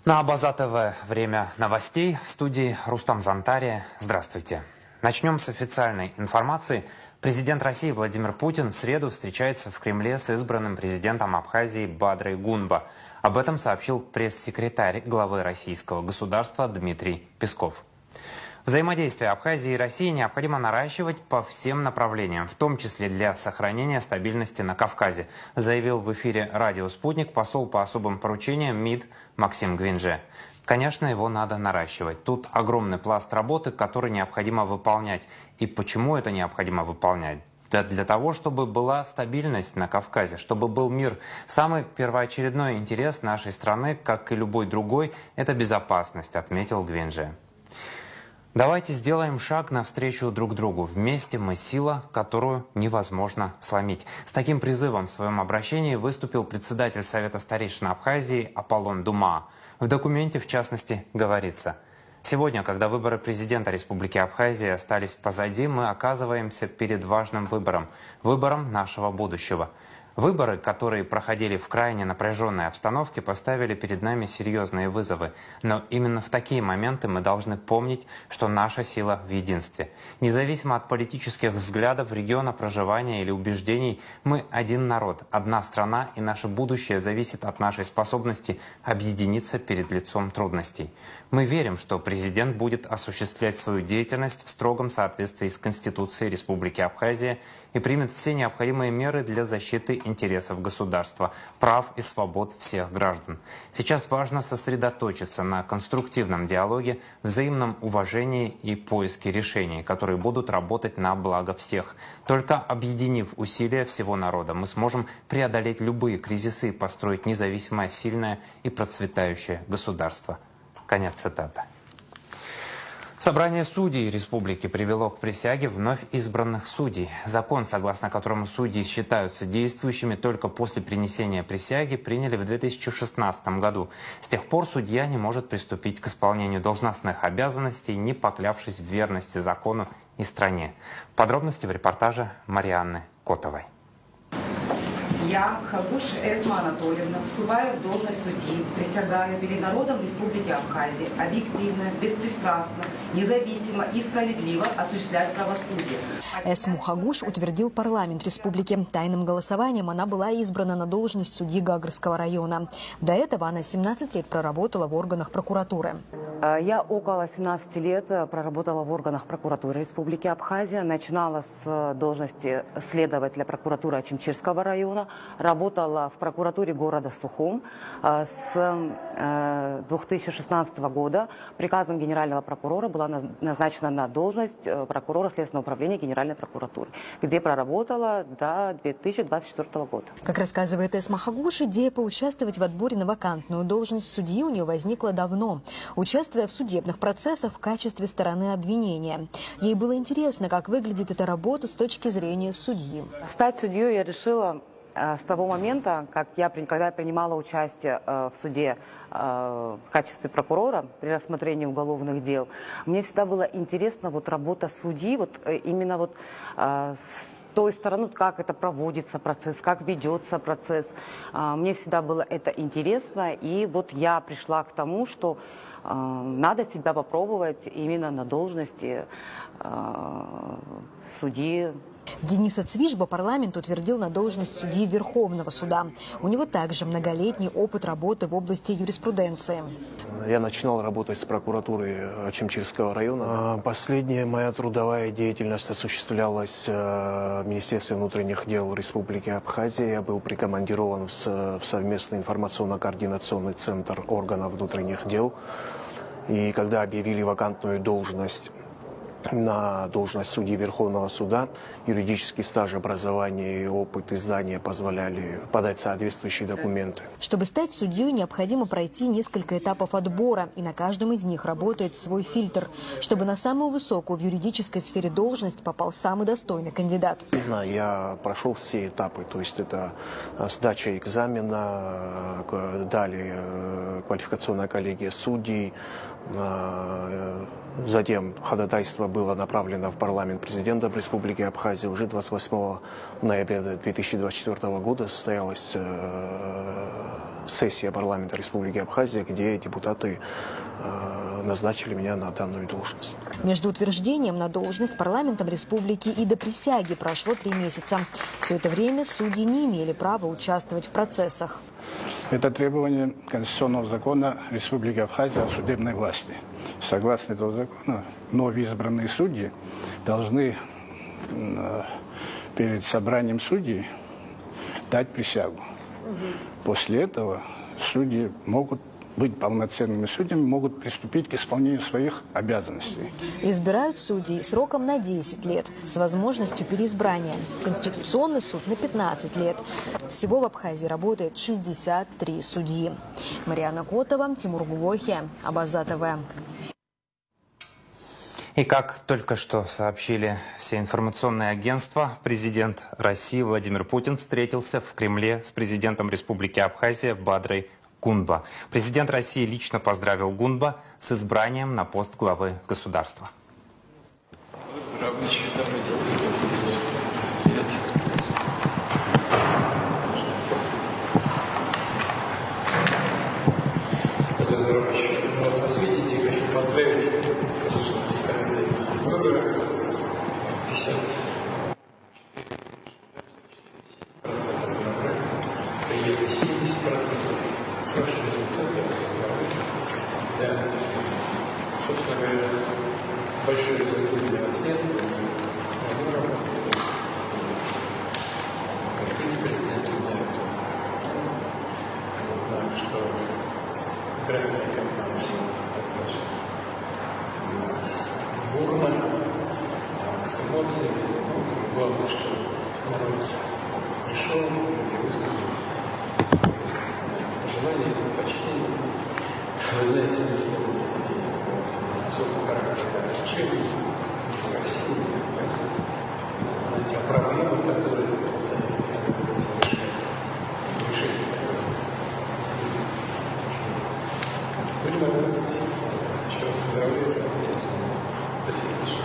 На Абаза ТВ время новостей. В студии Рустам Зантария. Здравствуйте. Начнем с официальной информации. Президент России Владимир Путин в среду встречается в Кремле с избранным президентом Абхазии Бадрой Гунба. Об этом сообщил пресс-секретарь главы российского государства Дмитрий Песков. Взаимодействие Абхазии и России необходимо наращивать по всем направлениям, в том числе для сохранения стабильности на Кавказе, заявил в эфире радио «Спутник» посол по особым поручениям МИД Максим Гвинже. Конечно, его надо наращивать. Тут огромный пласт работы, который необходимо выполнять. И почему это необходимо выполнять? Да для того, чтобы была стабильность на Кавказе, чтобы был мир. Самый первоочередной интерес нашей страны, как и любой другой, это безопасность, отметил Гвинже. Давайте сделаем шаг навстречу друг другу. Вместе мы сила, которую невозможно сломить. С таким призывом в своем обращении выступил председатель Совета старейшин Абхазии Аполлон Дума. В документе, в частности, говорится: «Сегодня, когда выборы президента Республики Абхазия остались позади, мы оказываемся перед важным выбором – выбором нашего будущего». Выборы, которые проходили в крайне напряженной обстановке, поставили перед нами серьезные вызовы. Но именно в такие моменты мы должны помнить, что наша сила в единстве. Независимо от политических взглядов, региона проживания или убеждений, мы один народ, одна страна, и наше будущее зависит от нашей способности объединиться перед лицом трудностей. Мы верим, что президент будет осуществлять свою деятельность в строгом соответствии с Конституцией Республики Абхазия и примет все необходимые меры для защиты интересов государства, прав и свобод всех граждан. Сейчас важно сосредоточиться на конструктивном диалоге, взаимном уважении и поиске решений, которые будут работать на благо всех. Только объединив усилия всего народа, мы сможем преодолеть любые кризисы и построить независимое, сильное и процветающее государство. Конец цитаты. Собрание судей республики привело к присяге вновь избранных судей. Закон, согласно которому судьи считаются действующими только после принесения присяги, приняли в 2016 году. С тех пор судья не может приступить к исполнению должностных обязанностей, не поклявшись в верности закону и стране. Подробности в репортаже Марианны Котовой. Я, Хагуш Эсма Анатольевна, вступаю в должность судьи, присягаю перед народом Республики Абхазия объективно, беспристрастно, независимо и справедливо осуществлять правосудие. Эсму Хагуш утвердил парламент республики. Тайным голосованием она была избрана на должность судьи Гагарского района. До этого она 17 лет проработала в органах прокуратуры. Я около 17 лет проработала в органах прокуратуры Республики Абхазия. Начинала с должности следователя прокуратуры Ачимчирского района. Работала в прокуратуре города Сухум. С 2016 года приказом генерального прокурора была назначена на должность прокурора Следственного управления Генеральной прокуратуры, где проработала до 2024 года. Как рассказывает Эсма Хагуш, идея поучаствовать в отборе на вакантную должность судьи у нее возникла давно, участвуя в судебных процессах в качестве стороны обвинения. Ей было интересно, как выглядит эта работа с точки зрения судьи. Стать судьей я решила с того момента, когда я принимала участие в суде в качестве прокурора при рассмотрении уголовных дел. Мне всегда было интересно работа судьи, именно с той стороны, как это проводится процесс, как ведется процесс. Мне всегда было это интересно, и я пришла к тому, что надо себя попробовать именно на должности судьи. Дениса Цвижба парламент утвердил на должность судьи Верховного суда. У него также многолетний опыт работы в области юриспруденции. Я начинал работать с прокуратурой Ачимчирского района. Последняя моя трудовая деятельность осуществлялась в Министерстве внутренних дел Республики Абхазия. Я был прикомандирован в совместный информационно-координационный центр органов внутренних дел. И когда объявили вакантную должность на должность судьи Верховного суда, юридический стаж, образование и опыт издания позволяли подать соответствующие документы. Чтобы стать судьей, необходимо пройти несколько этапов отбора, и на каждом из них работает свой фильтр, чтобы на самую высокую в юридической сфере должность попал самый достойный кандидат. Я прошел все этапы, то есть это сдача экзамена, далее квалификационная коллегия судей. Затем ходатайство было направлено в парламент президента Республики Абхазия. Уже 28 ноября 2024 года состоялось сессия парламента Республики Абхазия, где депутаты назначили меня на данную должность. Между утверждением на должность парламентом республики и до присяги прошло 3 месяца. Все это время судьи не имели права участвовать в процессах. Это требование Конституционного закона Республики Абхазия о судебной власти. Согласно этого закона, новоизбранные судьи должны перед собранием судей дать присягу. После этого судьи могут быть полноценными судьями, могут приступить к исполнению своих обязанностей. Избирают судей сроком на 10 лет с возможностью переизбрания. Конституционный суд на 15 лет. Всего в Абхазии работает 63 судьи. Марьяна Котова, Тимур Гулохи, Абаза ТВ. И как только что сообщили все информационные агентства, президент России Владимир Путин встретился в Кремле с президентом Республики Абхазия Бадрой Гунба. Президент России лично поздравил Гунба с избранием на пост главы государства. Вот вас видите, хочу поздравить выборы 50%. Приехали 70%. Хороший результат, я поздравляю. Да. Собственно говоря, большой результат для вас нет. В принципе, президент знает, что избирательная кампания достаточно бурно, с эмоциями. Главное, что народ пришел и высказал желание, почтение. Вы знаете, что особый характер отношений в России, а проблемы, которые решение. Будем работать. Еще раз поздравляю. Спасибо большое.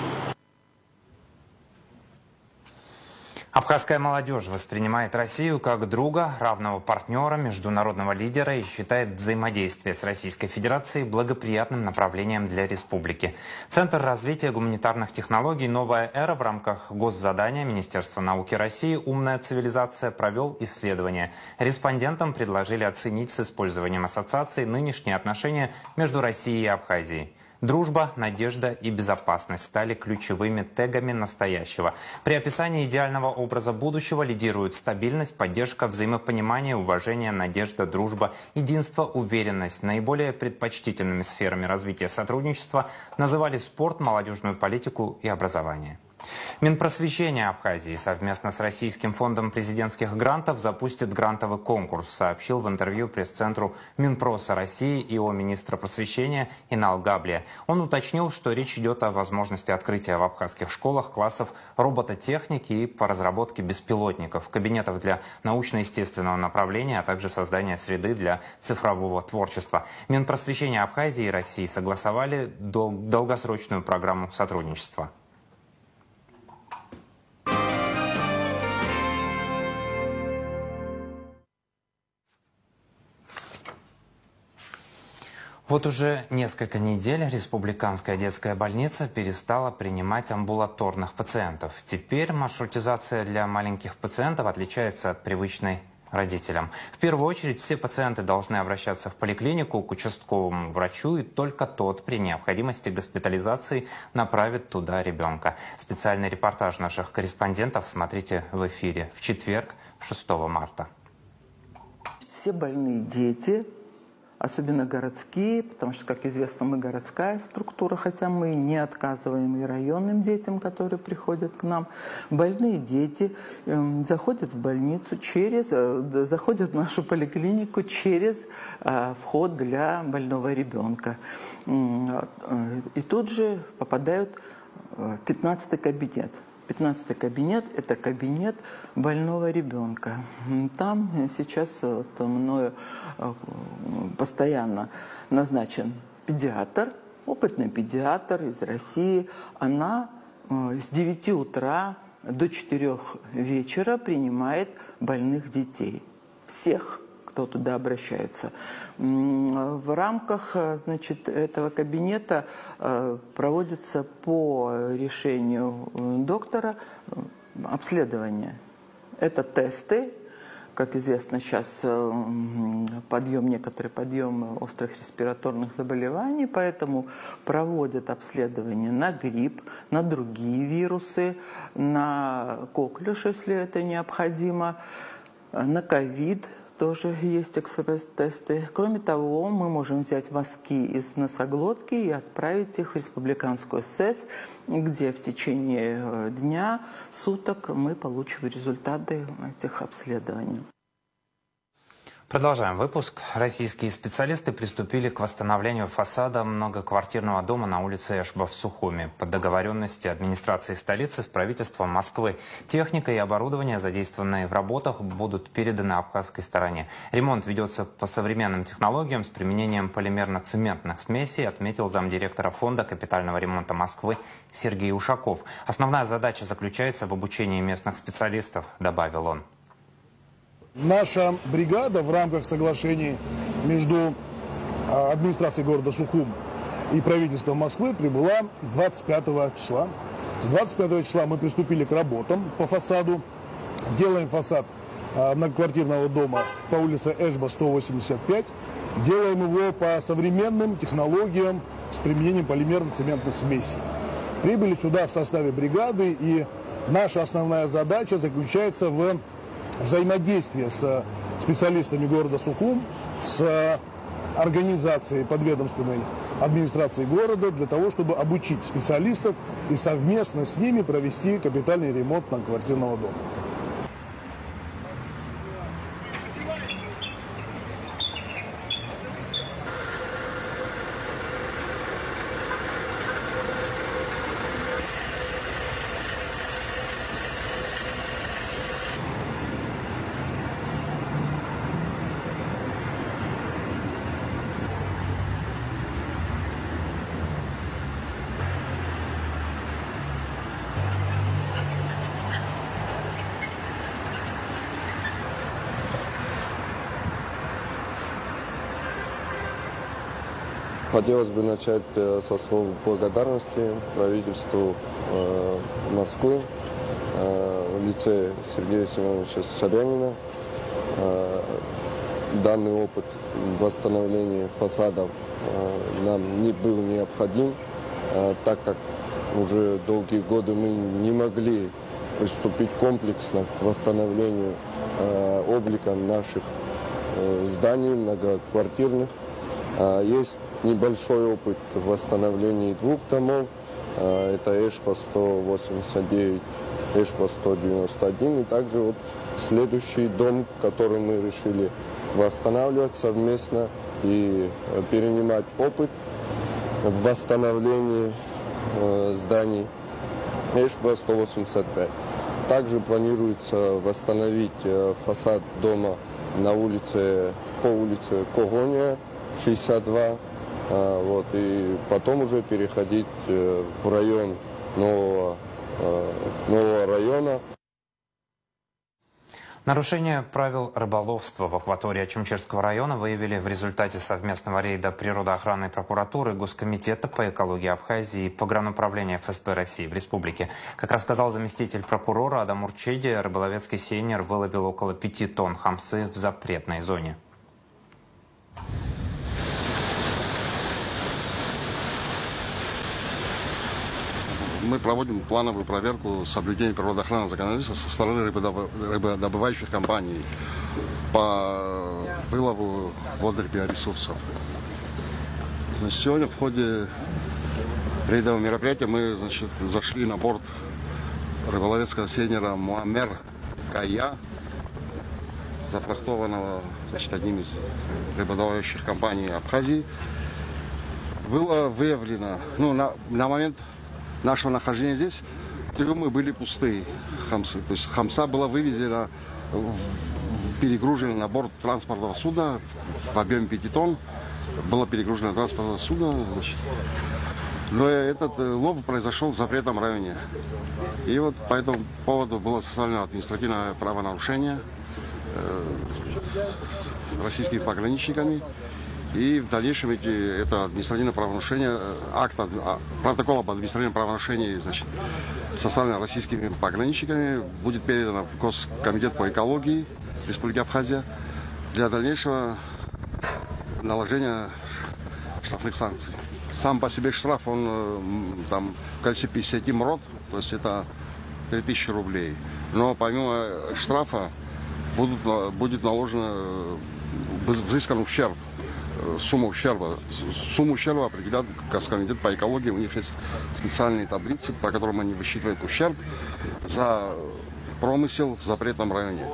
Абхазская молодежь воспринимает Россию как друга, равного партнера, международного лидера и считает взаимодействие с Российской Федерацией благоприятным направлением для республики. Центр развития гуманитарных технологий «Новая эра» в рамках госзадания Министерства науки России «Умная цивилизация» провел исследование. Респондентам предложили оценить с использованием ассоциаций нынешние отношения между Россией и Абхазией. Дружба, надежда и безопасность стали ключевыми тегами настоящего. При описании идеального образа будущего лидируют стабильность, поддержка, взаимопонимание, уважение, надежда, дружба, единство, уверенность. Наиболее предпочтительными сферами развития сотрудничества называли спорт, молодежную политику и образование. Минпросвещение Абхазии совместно с Российским фондом президентских грантов запустит грантовый конкурс, сообщил в интервью пресс-центру Минпроса России ИО министра просвещения Инал Габлия. Он уточнил, что речь идет о возможности открытия в абхазских школах классов робототехники и по разработке беспилотников, кабинетов для научно-естественного направления, а также создания среды для цифрового творчества. Минпросвещение Абхазии и России согласовали долгосрочную программу сотрудничества. Вот уже несколько недель республиканская детская больница перестала принимать амбулаторных пациентов. Теперь маршрутизация для маленьких пациентов отличается от привычной родителям. В первую очередь все пациенты должны обращаться в поликлинику к участковому врачу, и только тот при необходимости госпитализации направит туда ребенка. Специальный репортаж наших корреспондентов смотрите в эфире в четверг, 6 марта. Все больные дети, особенно городские, потому что, как известно, мы городская структура, хотя мы не отказываем и районным детям, которые приходят к нам. Больные дети заходят в больницу заходят в нашу поликлинику через вход для больного ребенка. И тут же попадают в 15-й кабинет. 15-й кабинет – это кабинет больного ребенка. Там сейчас мною постоянно назначен педиатр, опытный педиатр из России. Она с 9 утра до 4 вечера принимает больных детей. Всех, кто туда обращается. В рамках, значит, этого кабинета проводится по решению доктора обследование. Это тесты. Как известно, сейчас некоторый подъем острых респираторных заболеваний, поэтому проводят обследование на грипп, на другие вирусы, на коклюш, если это необходимо, на ковид тоже есть экспресс-тесты. Кроме того, мы можем взять мазки из носоглотки и отправить их в республиканскую СЭС, где в течение дня, суток мы получим результаты этих обследований. Продолжаем выпуск. Российские специалисты приступили к восстановлению фасада многоквартирного дома на улице Эшба в Сухуми. По договоренности администрации столицы с правительством Москвы техника и оборудование, задействованные в работах, будут переданы абхазской стороне. Ремонт ведется по современным технологиям с применением полимерно-цементных смесей, отметил замдиректора фонда капитального ремонта Москвы Сергей Ушаков. Основная задача заключается в обучении местных специалистов, добавил он. Наша бригада в рамках соглашений между администрацией города Сухум и правительством Москвы прибыла 25 числа. С 25 числа мы приступили к работам по фасаду. Делаем фасад многоквартирного дома по улице Эшба 185. Делаем его по современным технологиям с применением полимерно-цементных смесей. Прибыли сюда в составе бригады, и наша основная задача заключается в взаимодействие с специалистами города Сухум, с организацией подведомственной администрации города для того, чтобы обучить специалистов и совместно с ними провести капитальный ремонт многоквартирного дома. Хотелось бы начать со слов благодарности правительству Москвы в лице Сергея Семеновича Собянина. Данный опыт восстановления фасадов нам не был необходим, так как уже долгие годы мы не могли приступить комплексно к восстановлению облика наших зданий многоквартирных. Есть небольшой опыт в восстановлении двух домов. Это Эшпа 189, Эшпа 191. И также вот следующий дом, который мы решили восстанавливать совместно и перенимать опыт в восстановлении зданий Эшпа 185. Также планируется восстановить фасад дома по улице Когония 62, и потом уже переходить в район нового района. Нарушение правил рыболовства в акватории Очумчерского района выявили в результате совместного рейда природоохранной прокуратуры, Госкомитета по экологии Абхазии и Погрануправления ФСБ России в республике. Как рассказал заместитель прокурора Адам Урчеди, рыболовецкий сейнер выловил около 5 тонн хамсы в запретной зоне. Мы проводим плановую проверку соблюдения природоохранного законодательства со стороны рыбодобывающих компаний по вылову водных биоресурсов. Сегодня в ходе рейдового мероприятия мы зашли на борт рыболовецкого сейнера Муаммер Кая, зафрахтованного одним из рыбодобывающих компаний Абхазии. Было выявлено, на момент нашего нахождения здесь трюмы были пустые хамсы. То есть хамса была вывезена, перегружена на борт транспортного судна в объеме 5 тонн. Было перегружено транспортное судно. Но этот лов произошел в запретном районе. И вот по этому поводу было составлено административное правонарушение. российскими пограничниками. И в дальнейшем это административное правонарушение, протокол об административном правонарушении, значит, составленный российскими пограничниками, будет передано в Госкомитет по экологии Республики Абхазия для дальнейшего наложения штрафных санкций. Сам по себе штраф, он там в количестве 50 мрот, то есть это 3000 рублей. Но помимо штрафа будет наложено взыскан ущерб. Сумму ущерба определяет Госкомитет по экологии. У них есть специальные таблицы, по которым они высчитывают ущерб за промысел в запретном районе.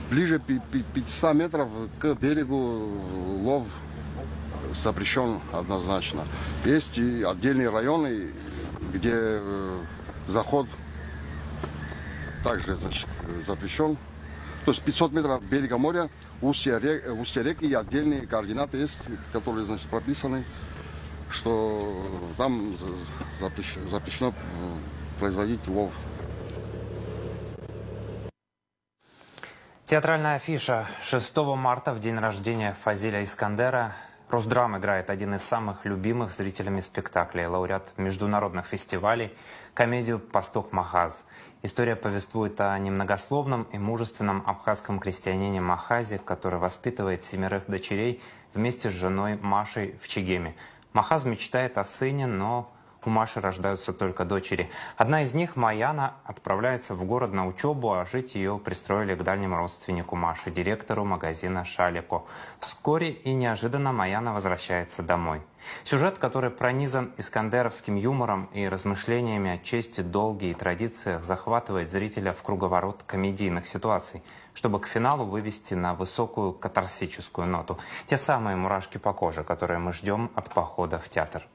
Ближе 500 метров к берегу лов запрещен однозначно. Есть и отдельные районы, где заход также, значит, запрещен. То есть 500 метров берега моря, устья реки и отдельные координаты есть, которые, значит, прописаны, что там запрещено производить лов. Театральная афиша 6 марта, в день рождения Фазиля Искандера. Росдрам играет один из самых любимых зрителями спектаклей, лауреат международных фестивалей, комедию «Пастух Махаз». История повествует о немногословном и мужественном абхазском крестьянине Махазе, который воспитывает 7 дочерей вместе с женой Машей в Чегеме. Махаз мечтает о сыне, но у Маши рождаются только дочери. Одна из них, Маяна, отправляется в город на учебу, а жить ее пристроили к дальнему родственнику Маши, директору магазина «Шалико». Вскоре и неожиданно Маяна возвращается домой. Сюжет, который пронизан искандеровским юмором и размышлениями о чести, долге и традициях, захватывает зрителя в круговорот комедийных ситуаций, чтобы к финалу вывести на высокую катарсическую ноту. Те самые мурашки по коже, которые мы ждем от похода в театр.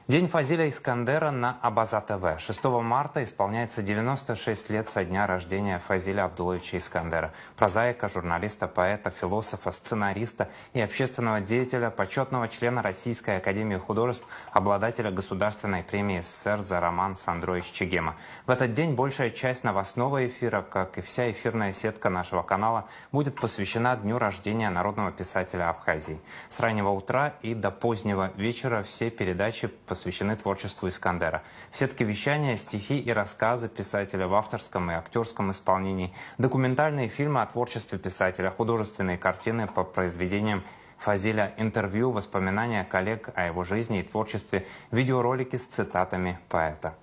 День Фазиля Искандера на Абаза ТВ. 6 марта исполняется 96 лет со дня рождения Фазиля Абдуловича Искандера. Прозаика, журналиста, поэта, философа, сценариста и общественного деятеля, почетного члена Российской академии художеств, обладателя Государственной премии СССР за роман Сандрович Чегема. В этот день большая часть новостного эфира, как и вся эфирная сетка нашего канала, будет посвящена дню рождения народного писателя Абхазии. С раннего утра и до позднего вечера все передачи посвящены творчеству Искандера. В сетке вещания стихи и рассказы писателя в авторском и актерском исполнении, документальные фильмы о творчестве писателя, художественные картины по произведениям Фазиля, интервью, воспоминания коллег о его жизни и творчестве, видеоролики с цитатами поэта.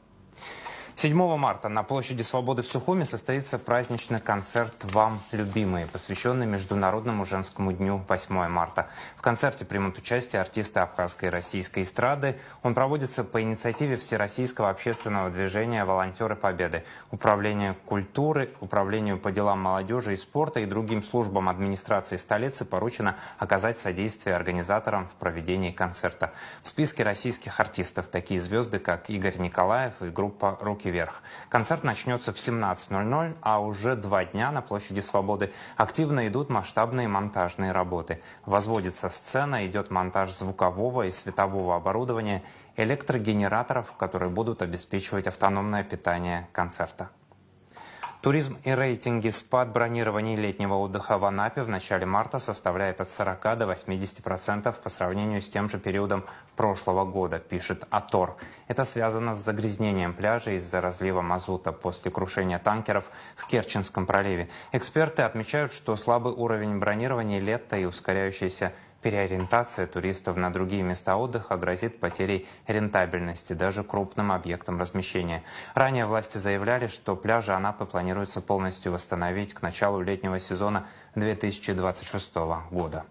7 марта на площади Свободы в Сухуме состоится праздничный концерт «Вам, любимые», посвященный Международному женскому дню 8 марта. В концерте примут участие артисты абхазской и российской эстрады. Он проводится по инициативе Всероссийского общественного движения «Волонтеры Победы», Управлению культуры, Управлению по делам молодежи и спорта и другим службам администрации столицы поручено оказать содействие организаторам в проведении концерта. В списке российских артистов такие звезды, как Игорь Николаев и группа «Руки вверх». Концерт начнется в 17:00, а уже 2 дня на площади Свободы активно идут масштабные монтажные работы. Возводится сцена, идет монтаж звукового и светового оборудования, электрогенераторов, которые будут обеспечивать автономное питание концерта. Туризм и рейтинги спад бронирований летнего отдыха в Анапе в начале марта составляет от 40 до 80% по сравнению с тем же периодом прошлого года, пишет Атор. Это связано с загрязнением пляжа из-за разлива мазута после крушения танкеров в Керченском проливе. Эксперты отмечают, что слабый уровень бронирования лета и ускоряющаяся переориентация туристов на другие места отдыха грозит потерей рентабельности даже крупным объектам размещения. Ранее власти заявляли, что пляжи Анапы планируется полностью восстановить к началу летнего сезона 2026 года.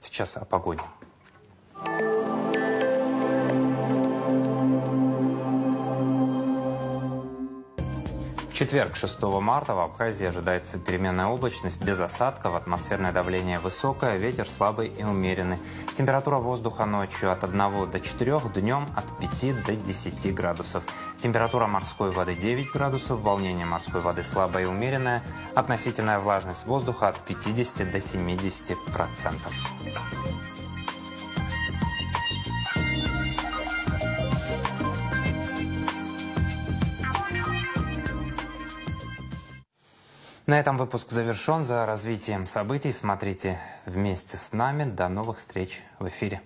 Сейчас о погоде. В четверг, 6 марта, в Абхазии ожидается переменная облачность без осадков, атмосферное давление высокое, ветер слабый и умеренный. Температура воздуха ночью от 1 до 4, днем от 5 до 10 градусов. Температура морской воды 9 градусов, волнение морской воды слабое и умеренное, относительная влажность воздуха от 50 до 70%. На этом выпуск завершен. За развитием событий смотрите вместе с нами. До новых встреч в эфире.